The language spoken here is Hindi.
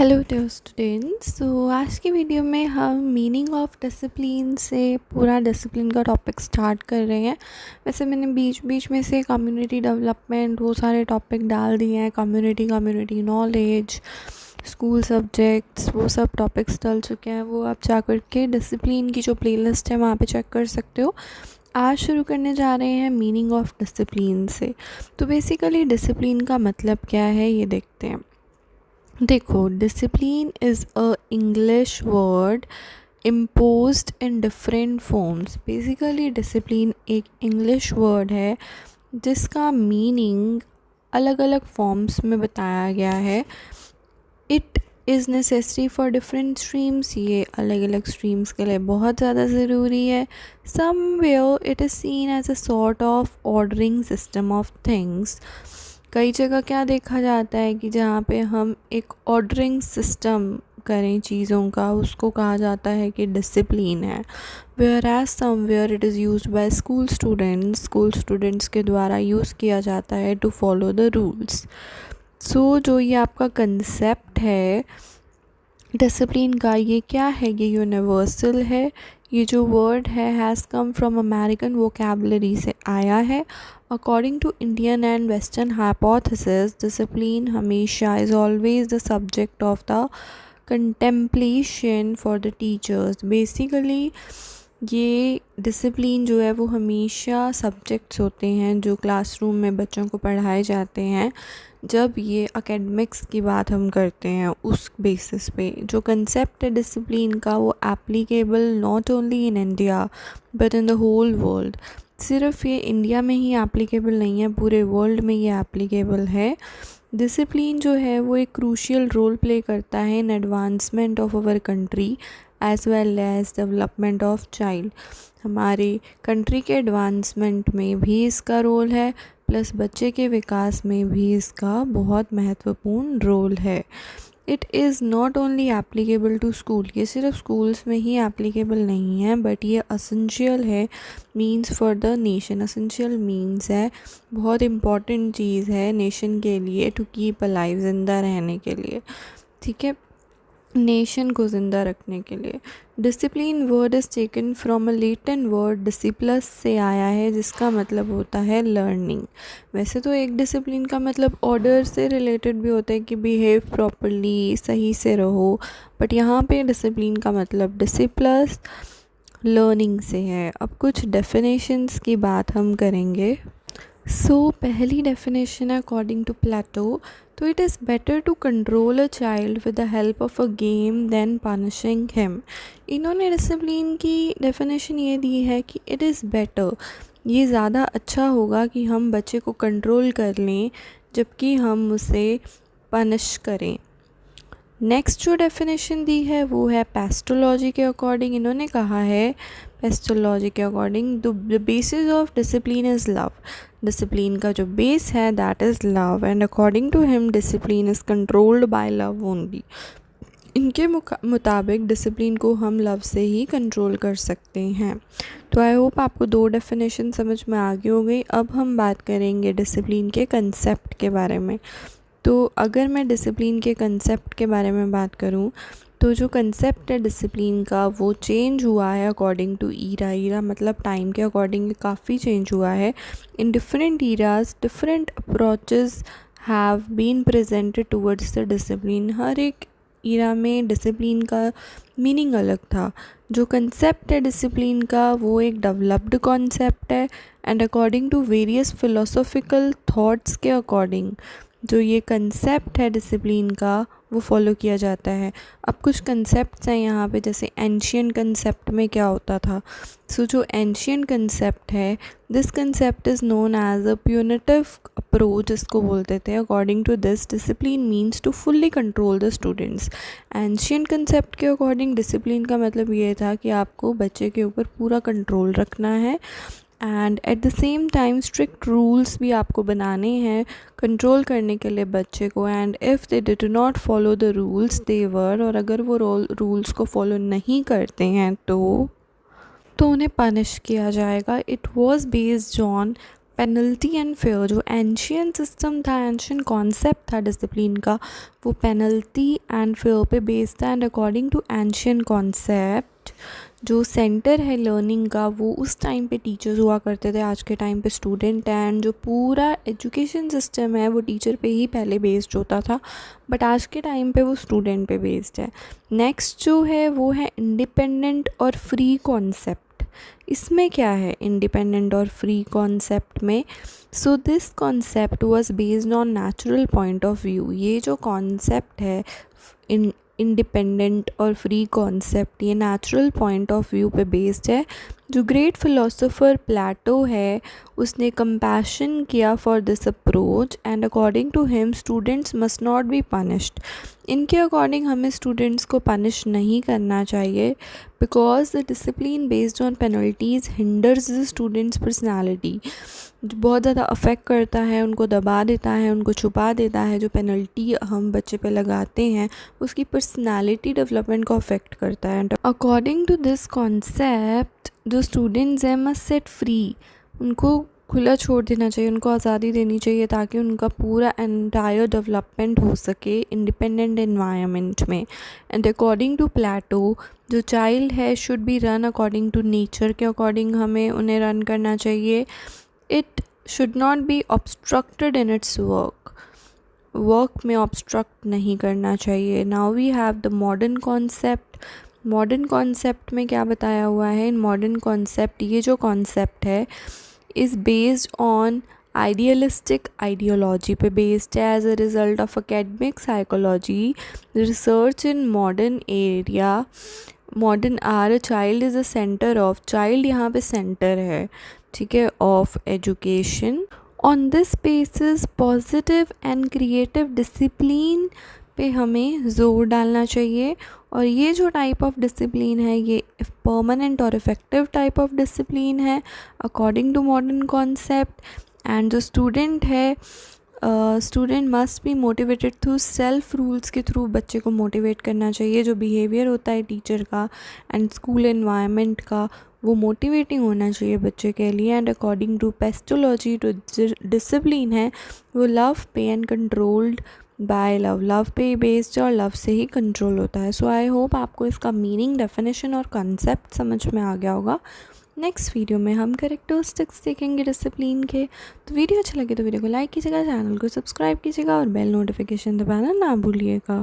Hello dear students. आज की वीडियो में हम मीनिंग ऑफ डिसिप्लिन से पूरा डिसिप्लिन का टॉपिक स्टार्ट कर रहे हैं। वैसे मैंने बीच बीच में से कम्युनिटी डेवलपमेंट वो सारे टॉपिक डाल दिए हैं, कम्युनिटी नॉलेज, स्कूल सब्जेक्ट्स, वो सब टॉपिक्स डल चुके हैं। वो आप जा कर के डिसिप्लिन की जो प्लेलिस्ट है वहाँ पे चेक कर सकते हो। आज शुरू करने जा रहे हैं मीनिंग ऑफ डिसिप्लिन से। तो बेसिकली डिसिप्लिन का मतलब क्या है ये देखते हैं। देखो, discipline is a English word imposed in different forms. Basically discipline एक इंग्लिश वर्ड है जिसका मीनिंग अलग अलग फॉर्म्स में बताया गया है। It is necessary for different streams. ये अलग अलग स्ट्रीम्स के लिए बहुत ज़्यादा ज़रूरी है। Somewhere it is seen as a sort of ordering system of things. कई जगह क्या देखा जाता है कि जहाँ पे हम एक ऑर्डरिंग सिस्टम करें चीज़ों का, उसको कहा जाता है कि डिसिप्लिन है। Where as somewhere it is used by school students के द्वारा यूज़ किया जाता है to follow the rules. So जो ये आपका कंसेप्ट है डिसिप्लिन का, ये क्या है? ये यूनिवर्सल है। ये जो वर्ड है has come from American vocabulary से आया है। According to Indian and western hypothesis, discipline हमेशा is always the subject of the contemplation for the teachers. Basically ये डिसिप्लिन जो है वो हमेशा सब्जेक्ट्स होते हैं जो क्लासरूम में बच्चों को पढ़ाए जाते हैं। जब ये एकेडमिक्स की बात हम करते हैं उस बेसिस पे जो कंसेप्ट है डिसिप्लिन का, वो applicable not only in India but in the whole world. सिर्फ ये इंडिया में ही एप्लीकेबल नहीं है, पूरे वर्ल्ड में ये एप्लीकेबल है। डिसिप्लिन जो है वो एक क्रूशियल रोल प्ले करता है in advancement of our country as well as development of child. हमारे कंट्री के एडवांसमेंट में भी इसका रोल है, प्लस बच्चे के विकास में भी इसका बहुत महत्वपूर्ण रोल है। It is not only applicable to school. ये सिर्फ स्कूल्स में ही एप्लीकेबल नहीं है बट ये असेंशियल है, means for the nation. Essential means है बहुत इम्पॉर्टेंट चीज़ है नेशन के लिए, टू कीप अलाइव, ज़िंदा रहने के लिए, ठीक है, नेशन को ज़िंदा रखने के लिए। Discipline word is taken from a Latin word disciplus से आया है, जिसका मतलब होता है लर्निंग। वैसे तो एक डिसिप्लिन का मतलब ऑर्डर से रिलेटेड भी होता है कि बिहेव प्रॉपरली, सही से रहो, बट यहाँ पे डिसिप्लिन का मतलब डिसिप्लस लर्निंग से है। अब कुछ डेफिनेशंस की बात हम करेंगे। पहली डेफिनेशन है अकॉर्डिंग टू प्लेटो, तो it is better to control a child with the help of a game then punishing him. इन्होंने डिसिप्लिन की डेफिनेशन ये दी है कि इट इज़ बेटर, ये ज़्यादा अच्छा होगा कि हम बच्चे को कंट्रोल कर लें जबकि हम उसे पनिश करें। नेक्स्ट जो डेफिनेशन दी है वो है पेस्टोलॉजी के अकॉर्डिंग। इन्होंने कहा है पेस्टोलॉजी के according the basis of discipline is love. Discipline का जो बेस है that is love and according to him discipline is controlled by love only. इनके मुताबिक डिसिप्लिन को हम लव से ही कंट्रोल कर सकते हैं। तो आई होप आपको दो डेफिनेशन समझ में आ गई हो गई। अब हम बात करेंगे डिसिप्लिन के कंसेप्ट के बारे में। तो अगर मैं डिसिप्लिन के कंसेप्ट के बारे में बात करूं तो जो कंसेप्ट है डिसिप्लिन का वो चेंज हुआ है अकॉर्डिंग टू ईरा मतलब टाइम के अकॉर्डिंग काफ़ी चेंज हुआ है। In different eras different approaches have been presented towards the discipline. हर एक ईरा में डिसिप्लिन का मीनिंग अलग था। जो कंसेप्ट है डिसिप्लिन का वो एक डेवलप्ड कॉन्सेप्ट है and according to various philosophical thoughts के अकॉर्डिंग जो ये कंसेप्ट है डिसिप्लिन का वो फॉलो किया जाता है। अब कुछ कंसेप्ट्स हैं यहाँ पे, जैसे एंशियंट कंसेप्ट में क्या होता था। जो एंशियंट कंसेप्ट है, this concept is known as a punitive approach, इसको बोलते थे। According to this discipline means to fully control the students. Ancient concept के अकॉर्डिंग डिसिप्लिन का मतलब ये था कि आपको बच्चे के ऊपर पूरा कंट्रोल रखना है and at the same time strict rules भी आपको बनाने हैं कंट्रोल करने के लिए बच्चे को। And if they did not follow the rules they were, और अगर वो रूल्स को फॉलो नहीं करते हैं तो उन्हें पनिश किया जाएगा। It was based on penalty and fear, जो एंशियंट सिस्टम था, एंशियंट कॉन्सेप्ट था डिसिप्लिन का, वो पेनल्टी एंड फेयर पे बेस्ड था। And according to ancient concept जो सेंटर है लर्निंग का, वो उस टाइम पे टीचर्स हुआ करते थे, आज के टाइम पे स्टूडेंट है। एंड जो पूरा एजुकेशन सिस्टम है वो टीचर पे ही पहले बेस्ड होता था, बट आज के टाइम पे वो स्टूडेंट पे बेस्ड है। नेक्स्ट जो है वो है इंडिपेंडेंट और फ्री कॉन्सेप्ट। इसमें क्या है इंडिपेंडेंट और फ्री कॉन्सेप्ट में? So this concept was based on natural point of view. ये जो कॉन्सेप्ट है इंडिपेंडेंट और फ्री कॉन्सेप्ट, ये नेचुरल पॉइंट ऑफ व्यू पे बेस्ड है। जो ग्रेट फिलोसोफर प्लेटो है, उसने कंपैशन किया for this approach and according to him students must not be punished. इनके अकॉर्डिंग हमें स्टूडेंट्स को पनिश नहीं करना चाहिए, because the discipline based on penalties hinders the students personality. जो बहुत ज़्यादा अफेक्ट करता है, उनको दबा देता है, उनको छुपा देता है। जो पेनल्टी हम बच्चे पे लगाते हैं उसकी पर्सनैलिटी डेवलपमेंट को अफेक्ट करता है। अकॉर्डिंग टू दिस कॉन्सेप्ट जो स्टूडेंट्स हैं मस्ट सेट फ्री, उनको खुला छोड़ देना चाहिए, उनको आज़ादी देनी चाहिए ताकि उनका पूरा एंटायर डेवलपमेंट हो सके इंडिपेंडेंट एनवायरनमेंट में। एंड अकॉर्डिंग टू प्लेटो जो चाइल्ड है should be run according to nature के अकॉर्डिंग हमें उन्हें रन करना चाहिए। It should not be obstructed in its work में ऑब्स्ट्रक्ट नहीं करना चाहिए। Now we have the modern concept. Modern concept में क्या बताया हुआ है? इन मॉडर्न कॉन्सेप्ट, ये जो कॉन्सेप्ट है is based on idealistic ideology पे based है। as a result of academic psychology research in modern area modern are a child is a center of, child यहाँ पे center है, ठीक है, of education। on this basis positive and creative discipline पे हमें ज़ोर डालना चाहिए। और ये जो टाइप ऑफ डिसिप्लिन है ये परमानेंट और इफ़ेक्टिव टाइप ऑफ डिसिप्लिन है according to modern concept. And जो स्टूडेंट है, student must be motivated through self rules के थ्रू बच्चे को मोटिवेट करना चाहिए। जो बिहेवियर होता है टीचर का एंड स्कूल एनवायरनमेंट का, वो मोटिवेटिंग होना चाहिए बच्चे के लिए। एंड अकॉर्डिंग टू पेस्टोलॉजी जो डिसिप्लिन है वो लव पे and controlled by love, love पे बेस्ड और लव से ही कंट्रोल होता है। सो आई होप आपको इसका मीनिंग, डेफिनेशन और कंसेप्ट समझ में आ गया होगा। नेक्स्ट वीडियो में हम कैरेक्टरिस्टिक्स देखेंगे डिसिप्लिन के। तो वीडियो अच्छा लगे तो वीडियो को लाइक कीजिएगा, चैनल को सब्सक्राइब कीजिएगा और बेल नोटिफिकेशन दबाना ना भूलिएगा।